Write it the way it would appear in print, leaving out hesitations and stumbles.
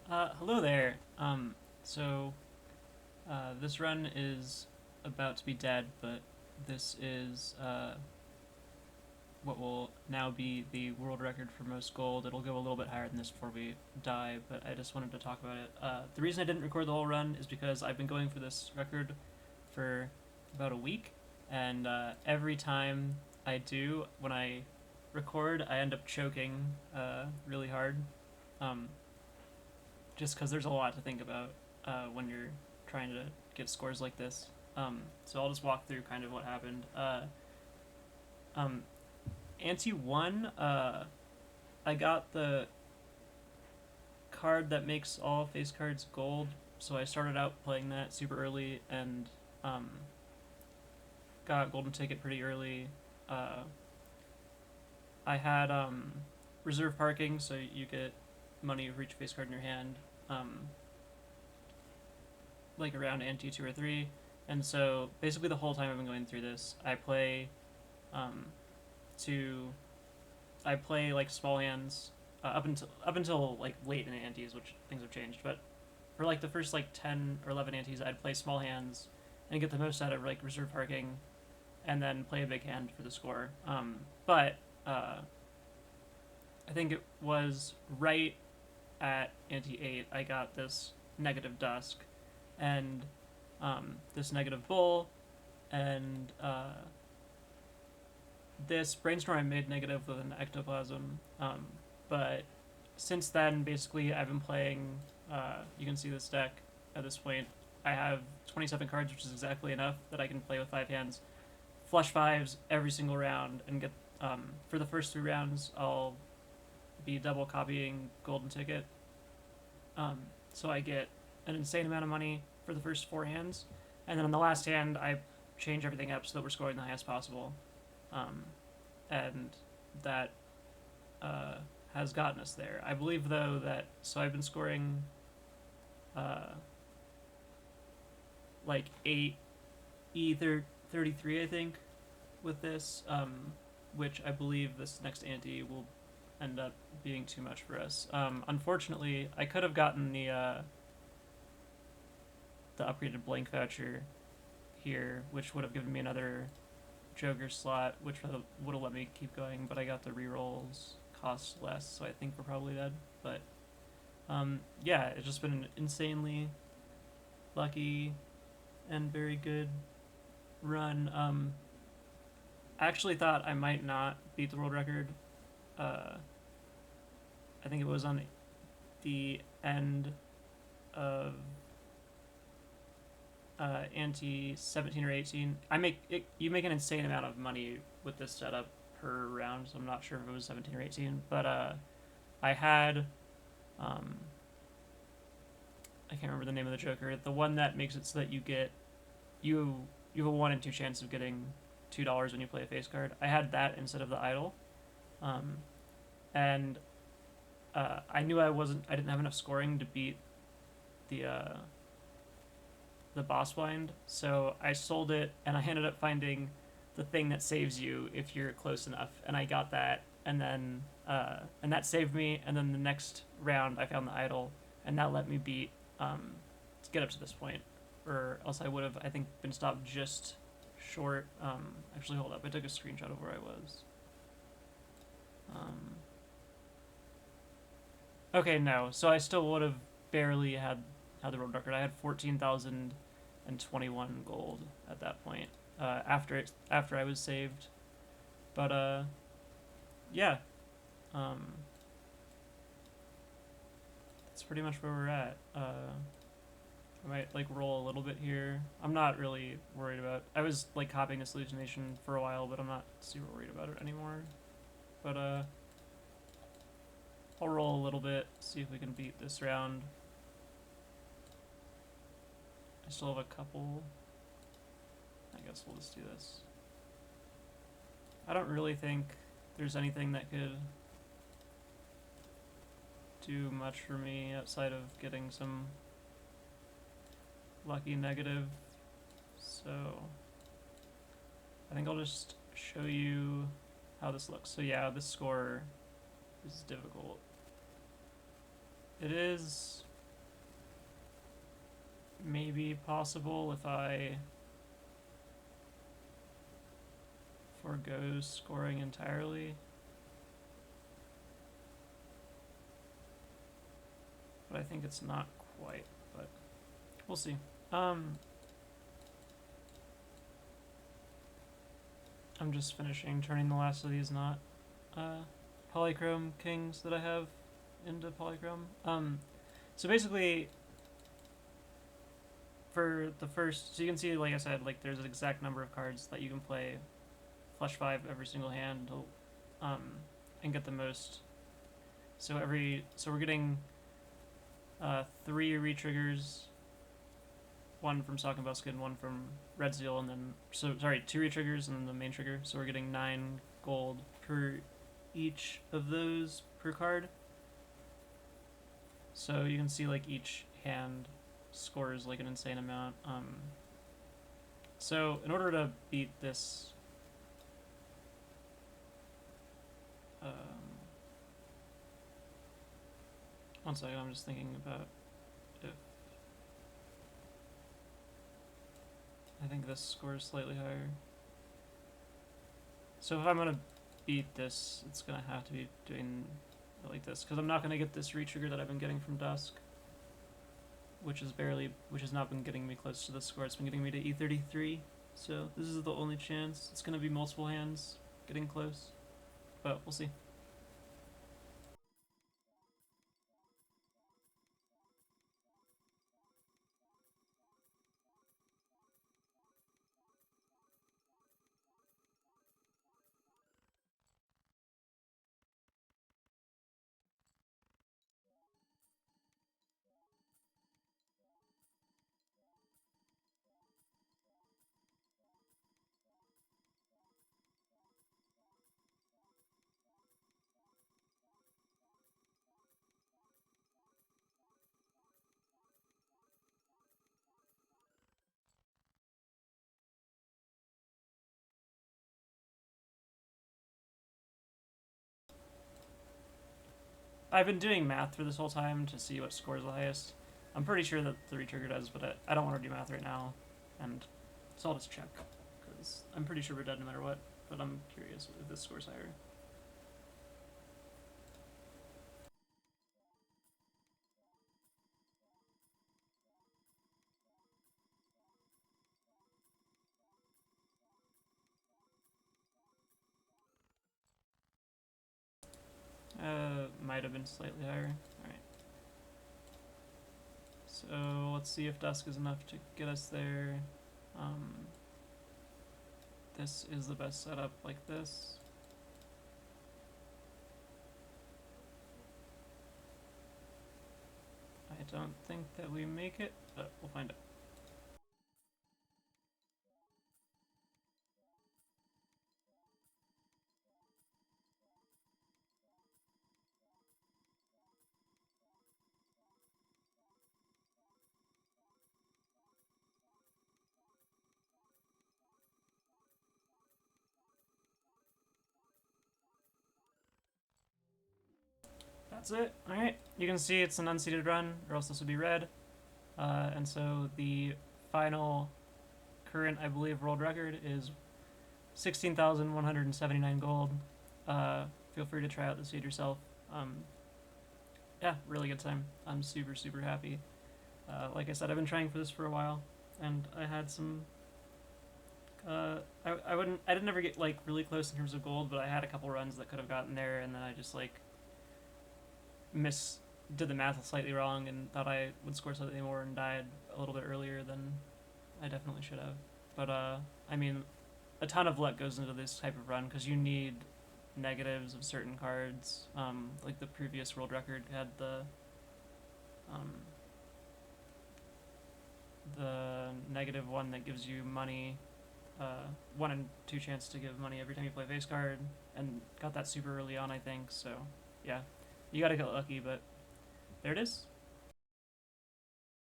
Hello there. So this run is about to be dead, but this is what will now be the world record for most gold. It'll go a little bit higher than this before we die, but I just wanted to talk about it. The reason I didn't record the whole run is because I've been going for this record for about a week, and every time I do, when I record, I end up choking really hard. Um, just because there's a lot to think about when you're trying to get scores like this. So I'll just walk through kind of what happened. Um, Ante 1, I got the card that makes all face cards gold, so I started out playing that super early and um, got golden ticket pretty early. Uh, I had reserve parking, so you get money for each face card in your hand. Um, like around ante 2 or 3, and so basically the whole time I've been going through this, um, to I play like small hands up until like late in the antes, which things have changed. But for like the first like 10 or 11 antes, I'd play small hands and get the most out of like reserve parking, and then play a big hand for the score. But I think it was right at ante 8 I got this negative dusk, and this negative bull, and this brainstorm I made negative with an ectoplasm. But since then, basically, I've been playing. You can see this deck at this point. I have 27 cards, which is exactly enough that I can play with 5 hands. Flush fives every single round, and get for the first 3 rounds, I'll be double copying golden ticket. So I get an insane amount of money for the first 4 hands, and then on the last hand, I change everything up so that we're scoring the highest possible, um, and that uh, has gotten us there. I believe though that I've been scoring uh, like 8 E33 I think with this, which I believe this next ante will end up being too much for us. Unfortunately, I could have gotten the upgraded blank voucher here, which would have given me another Joker slot, which would have let me keep going, but I got the rerolls cost less, so I think we're probably dead. But yeah, it's just been an insanely lucky and very good run. I actually thought I might not beat the world record. I think it was on the end of ante 17 or 18. You make an insane amount of money with this setup per round, so I'm not sure if it was 17 or 18, but I had I can't remember the name of the Joker. The one that makes it so that you you have a 1 in 2 chance of getting $2 when you play a face card. I had that instead of the idol, um, and I knew I didn't have enough scoring to beat the boss blind, so I sold it, and I ended up finding the thing that saves you if you're close enough, and I got that, and then and that saved me, and then the next round I found the idol, and that let me beat to get up to this point, or else I would have, I think, been stopped just short. Actually, hold up, I took a screenshot of where I was. Okay, no, so I still would have barely had the world record. I had 14,021 gold at that point. After I was saved, but yeah, um, that's pretty much where we're at. I might like roll a little bit here. I'm not really worried about. I was like copying this hallucination for a while, but I'm not super worried about it anymore. But I'll roll a little bit, see if we can beat this round. I still have a couple. I guess we'll just do this. I don't really think there's anything that could do much for me outside of getting some lucky negative. So I think I'll just show you how this looks. So yeah, this score is difficult. It is may be possible if I forgo scoring entirely. But I think it's not quite, but we'll see. I'm just finishing turning the last of these not polychrome kings that I have into polychrome. So basically, for the first, so you can see, like I said, like there's an exact number of cards that you can play flush 5 every single hand to, and get the most. So we're getting 3 re-triggers, one from Sock and Buskin, one from Red Seal, and then 2 re-triggers and then the main trigger. So we're getting 9 gold per each of those per card. So you can see like each hand scores like an insane amount. So in order to beat this, one second, I'm just thinking about if I think this scores slightly higher. So if I'm gonna beat this, it's gonna have to be doing like this, because I'm not gonna get this re-trigger that I've been getting from Dusk, which has not been getting me close to the score. It's been getting me to E33. So this is the only chance. It's gonna be multiple hands getting close, but we'll see. I've been doing math for this whole time to see what scores the highest. I'm pretty sure that the re-trigger does, but I don't want to do math right now, and so I'll just check, because I'm pretty sure we're dead no matter what, but I'm curious if this scores higher. Might have been slightly higher. Alright. So let's see if Dusk is enough to get us there. This is the best setup like this. I don't think that we make it, but we'll find out. That's it. Alright, you can see it's an unseeded run, or else this would be red. And so the final current, I believe, world record is 16,179 gold. Feel free to try out the seed yourself. Yeah, really good time. I'm super, super happy. Like I said, I've been trying for this for a while, and I had some. I didn't ever get like really close in terms of gold, but I had a couple runs that could have gotten there, and then I just like did the math slightly wrong and thought I would score slightly more and died a little bit earlier than I definitely should have. But I mean, a ton of luck goes into this type of run because you need negatives of certain cards. Like the previous world record had the negative one that gives you money, 1 in 2 chance to give money every time you play a face card, and got that super early on, I think. So yeah, you gotta get lucky, but there it is.